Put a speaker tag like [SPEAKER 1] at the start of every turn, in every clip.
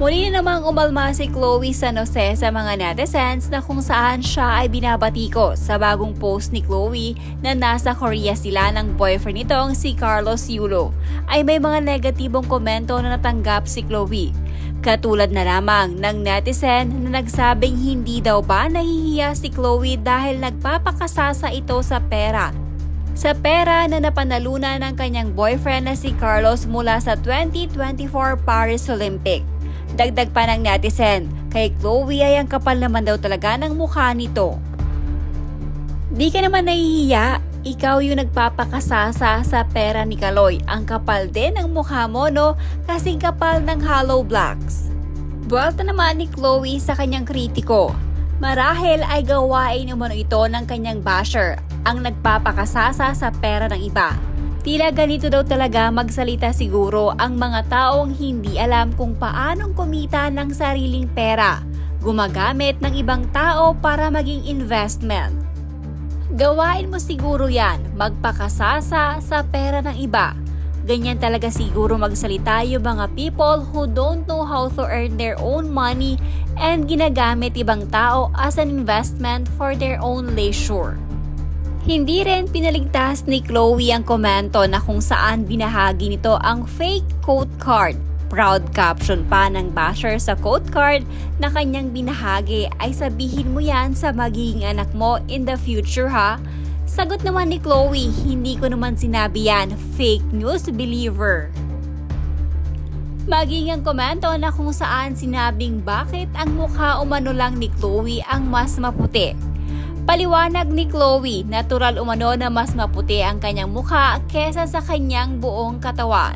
[SPEAKER 1] Muli na namang umalma si Chloe San Jose sa mga netizens na kung saan siya ay binabatiko sa bagong post ni Chloe na nasa Korea sila ng boyfriend nitong si Carlos Yulo. Ay may mga negatibong komento na natanggap si Chloe. Katulad na lamang ng netizen na nagsabing hindi daw ba nahihiya si Chloe dahil nagpapakasasa ito sa pera. Sa pera na napanalunan ng kanyang boyfriend na si Carlos mula sa 2024 Paris Olympic. Dagdag pa ng netizen, kay Chloe ay ang kapal naman daw talaga ng mukha nito. Di ka naman nahihiya, ikaw yung nagpapakasasa sa pera ni Kaloy. Ang kapal din ng mukha mo no, kasing kapal ng hollow blocks. Buwelta naman ni Chloe sa kanyang kritiko. Marahil ay gawain umano ito ng kanyang basher, ang nagpapakasasa sa pera ng iba. Tila ganito daw talaga magsalita siguro ang mga taong hindi alam kung paanong kumita ng sariling pera, gumagamit ng ibang tao para maging investment. Gawain mo siguro yan, magpakasasa sa pera ng iba. Ganyan talaga siguro magsalita yung mga people who don't know how to earn their own money and ginagamit ibang tao as an investment for their own leisure. Hindi rin pinaligtas ni Chloe ang komento na kung saan binahagi nito ang fake quote card. Proud caption pa ng basher sa quote card na kanyang binahagi ay sabihin mo yan sa magiging anak mo in the future ha. Sagot naman ni Chloe, hindi ko naman sinabi yan, fake news believer. Maging ang komento na kung saan sinabing bakit ang mukha umano lang ni Chloe ang mas maputi. Paliwanag ni Chloe, natural umano na mas maputi ang kanyang mukha kesa sa kanyang buong katawan.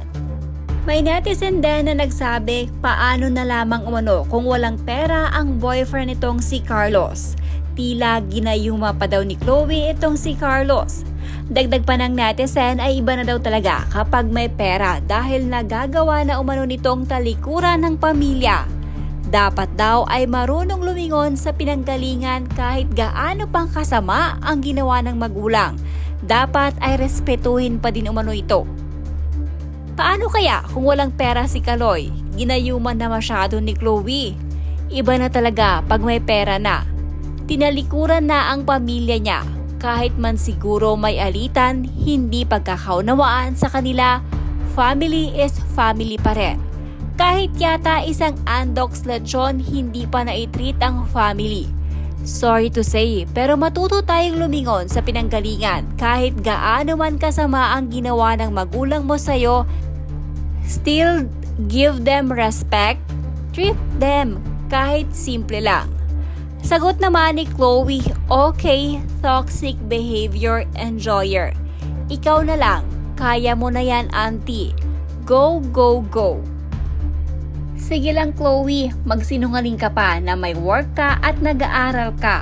[SPEAKER 1] May netizen din na nagsabi paano na lamang umano kung walang pera ang boyfriend nitong si Carlos. Tila ginayuma pa daw ni Chloe itong si Carlos. Dagdag pa ng netizen ay iba na daw talaga kapag may pera dahil nagagawa na umano nitong talikuran ng pamilya. Dapat daw ay marunong lumingon sa pinanggalingan kahit gaano pang kasama ang ginawa ng magulang. Dapat ay respetuhin pa din umano ito. Paano kaya kung walang pera si Kaloy? Ginayuman na masyado ni Chloe. Iba na talaga pag may pera na. Tinalikuran na ang pamilya niya. Kahit man siguro may alitan, hindi pagkakaunawaan sa kanila, family is family pa rin. Kahit yata isang Andox lechon, hindi pa na-treat ang family. Sorry to say, pero matuto tayong lumingon sa pinanggalingan kahit gaano man kasama ang ginawa ng magulang mo sa'yo. Still give them respect, treat them kahit simple lang. Sagot naman ni Chloe, okay, toxic behavior enjoyer. Ikaw na lang, kaya mo na yan auntie. Go, go, go. Sige lang Chloe, magsinungaling ka pa na may work ka at nag-aaral ka.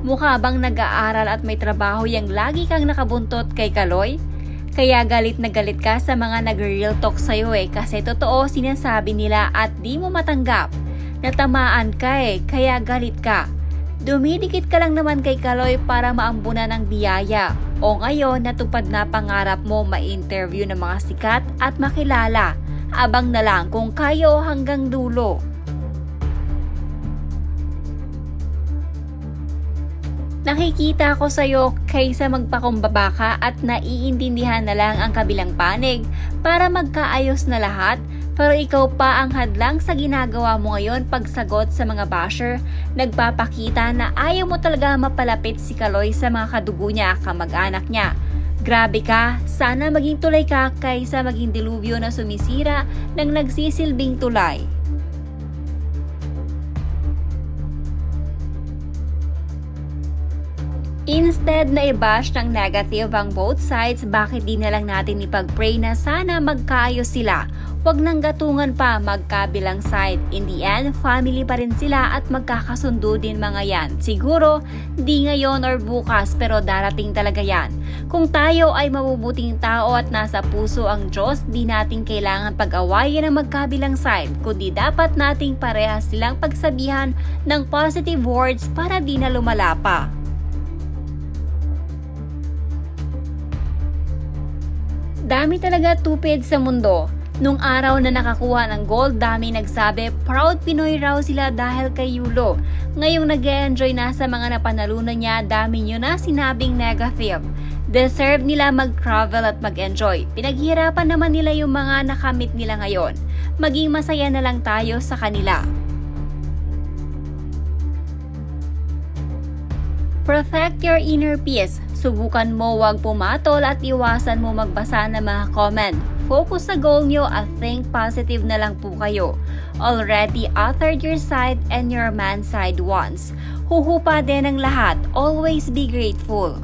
[SPEAKER 1] Mukha bang nag-aaral at may trabaho yang lagi kang nakabuntot kay Kaloy? Kaya galit na galit ka sa mga nag-real talk sa'yo kasi totoo sinasabi nila at di mo matanggap. Natamaan ka kaya galit ka. Dumidikit ka lang naman kay Kaloy para maambunan ng biyaya. O ngayon natupad na pangarap mo ma-interview ng mga sikat at makilala. Abang na lang kung kayo hanggang dulo. Nakikita ko sa'yo kaysa magpakumbaba ka at naiintindihan na lang ang kabilang panig para magkaayos na lahat, pero ikaw pa ang hadlang sa ginagawa mo ngayon pagsagot sa mga basher, nagpapakita na ayaw mo talaga mapalapit si Kaloy sa mga kadugo niya, kamag-anak niya. Grabe ka, sana maging tulay ka kaysa maging dilubyo na sumisira ng nagsisilbing tulay. Instead na i-bash ng negative ang both sides, bakit di na lang natin ipag-pray na sana magkaayos sila? Huwag nang gatungan pa magkabilang side. In the end, family pa rin sila at magkakasundo din mga yan. Siguro, di ngayon or bukas pero darating talaga yan. Kung tayo ay mabubuting tao at nasa puso ang Diyos, di natin kailangan pag-awayan ang magkabilang side, kundi dapat nating parehas silang pagsabihan ng positive words para di na lumala pa. Dami talaga tupid sa mundo. Nung araw na nakakuha ng gold, dami nagsabi, proud Pinoy raw sila dahil kay Yulo. Ngayong nag-e-enjoy na sa mga napanalunan niya, dami nyo na sinabing negative. Deserve nila mag-travel at mag-enjoy. Pinaghirapan naman nila yung mga nakamit nila ngayon. Maging masaya na lang tayo sa kanila. Protect your inner peace. Subukan mo wag pumatol at iwasan mo magbasa ng mga comment. Focus sa goal nyo at think positive na lang po kayo. Already authored your side and your man's side once. Huhupa din ang lahat. Always be grateful.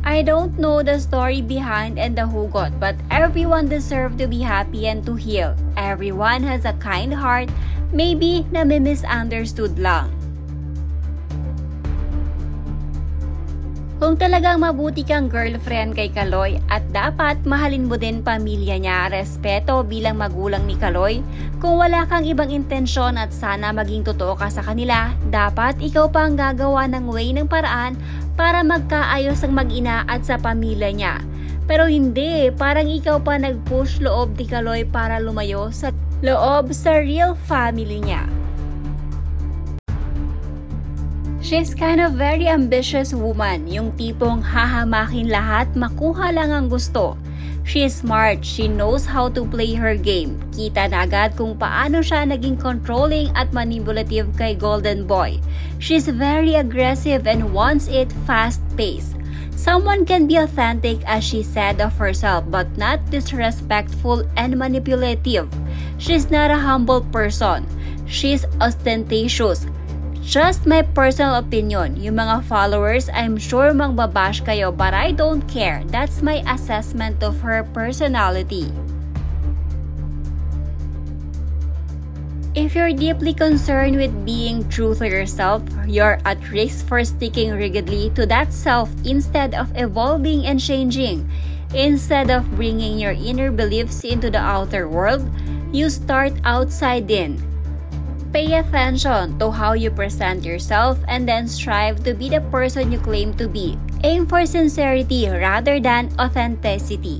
[SPEAKER 1] I don't know the story behind and the hugot, but everyone deserves to be happy and to heal. Everyone has a kind heart, maybe nami-misunderstood lang. Kung talagang mabuti kang girlfriend kay Kaloy at dapat mahalin mo din pamilya niya, respeto bilang magulang ni Kaloy. Kung wala kang ibang intensyon at sana maging totoo ka sa kanila, dapat ikaw pa ang gagawa ng way ng paraan para magkaayos ang mag-ina at sa pamilya niya. Pero hindi, parang ikaw pa nag-push loob ni Kaloy para lumayo sa loob sa real family niya. She's kind of very ambitious woman, yung tipong hahamakin lahat, makuha lang ang gusto. She's smart, she knows how to play her game. Kita na agad kung paano siya naging controlling at manipulative kay Golden Boy. She's very aggressive and wants it fast-paced. Someone can be authentic as she said of herself but not disrespectful and manipulative. She's not a humble person. She's ostentatious. Just my personal opinion. Yung mga followers, I'm sure mangbabash kayo but I don't care. That's my assessment of her personality. If you're deeply concerned with being true to yourself, you're at risk for sticking rigidly to that self instead of evolving and changing. Instead of bringing your inner beliefs into the outer world, you start outside in. Pay attention to how you present yourself and then strive to be the person you claim to be. Aim for sincerity rather than authenticity.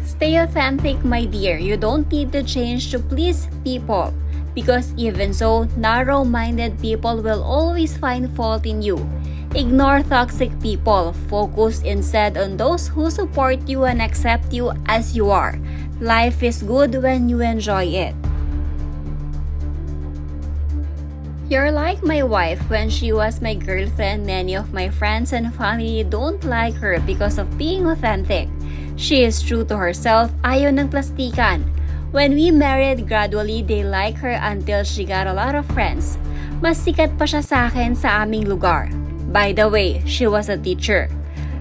[SPEAKER 1] Stay authentic, my dear. You don't need to change to please people. Because even so, narrow-minded people will always find fault in you. Ignore toxic people. Focus instead on those who support you and accept you as you are. Life is good when you enjoy it. You're like my wife. When she was my girlfriend, many of my friends and family don't like her because of being authentic. She is true to herself, ayaw ng plastikan. When we married, gradually they like her until she got a lot of friends. Mas sikat pa siya sa akin sa aming lugar. By the way, she was a teacher.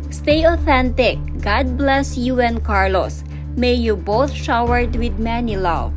[SPEAKER 1] Stay authentic. God bless you and Carlos. May you both showered with many love.